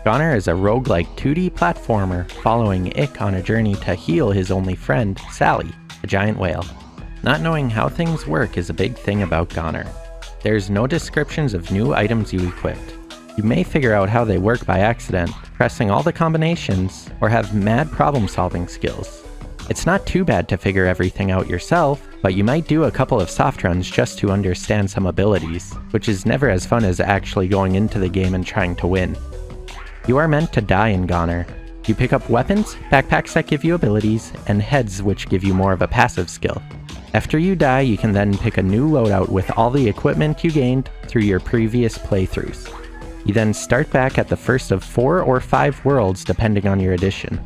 GoNNER is a roguelike 2D platformer following Ick on a journey to heal his only friend, Sally, a giant whale. Not knowing how things work is a big thing about GoNNER. There's no descriptions of new items you equipped. You may figure out how they work by accident, pressing all the combinations, or have mad problem-solving skills. It's not too bad to figure everything out yourself, but you might do a couple of soft runs just to understand some abilities, which is never as fun as actually going into the game and trying to win. You are meant to die in GoNNER. You pick up weapons, backpacks that give you abilities, and heads which give you more of a passive skill. After you die, you can then pick a new loadout with all the equipment you gained through your previous playthroughs. You then start back at the first of 4 or 5 worlds depending on your edition.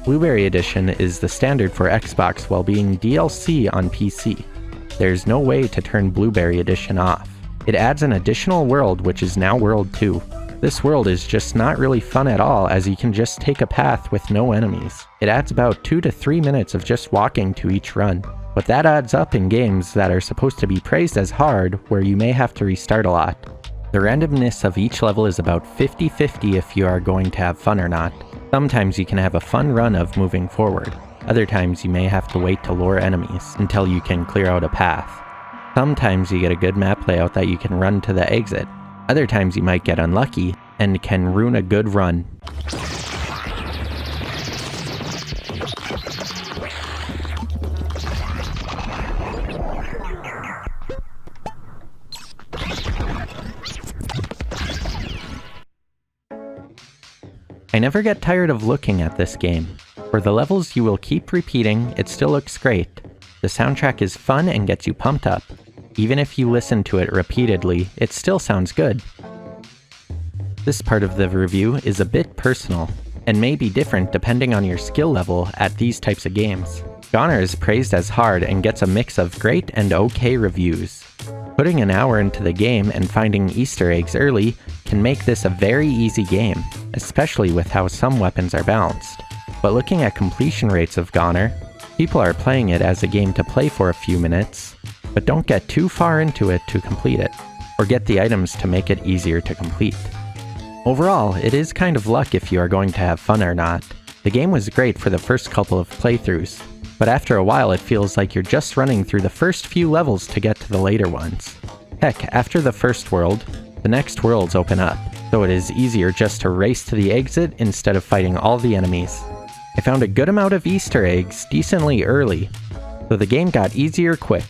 Blueberry Edition is the standard for Xbox while being DLC on PC. There's no way to turn Blueberry Edition off. It adds an additional world which is now World 2. This world is just not really fun at all as you can just take a path with no enemies. It adds about 2 to 3 minutes of just walking to each run. But that adds up in games that are supposed to be praised as hard where you may have to restart a lot. The randomness of each level is about 50-50 if you are going to have fun or not. Sometimes you can have a fun run of moving forward. Other times you may have to wait to lure enemies until you can clear out a path. Sometimes you get a good map layout that you can run to the exit. Other times you might get unlucky and can ruin a good run. I never get tired of looking at this game. For the levels you will keep repeating, it still looks great. The soundtrack is fun and gets you pumped up. Even if you listen to it repeatedly, it still sounds good. This part of the review is a bit personal, and may be different depending on your skill level at these types of games. GoNNER is praised as hard and gets a mix of great and okay reviews. Putting an hour into the game and finding Easter eggs early can make this a very easy game, especially with how some weapons are balanced. But looking at completion rates of GoNNER, people are playing it as a game to play for a few minutes, but don't get too far into it to complete it, or get the items to make it easier to complete. Overall, it is kind of luck if you are going to have fun or not. The game was great for the first couple of playthroughs, but after a while it feels like you're just running through the first few levels to get to the later ones. Heck, after the first world, the next worlds open up, so it is easier just to race to the exit instead of fighting all the enemies. I found a good amount of Easter eggs decently early, so the game got easier quick.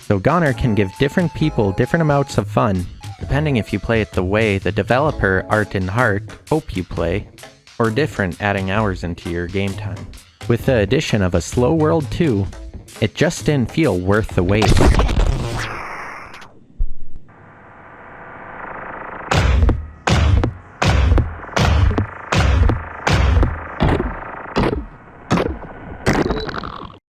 So GoNNER can give different people different amounts of fun, depending if you play it the way the developer Art and Heart hope you play, or different, adding hours into your game time. With the addition of a slow world too, it just didn't feel worth the wait.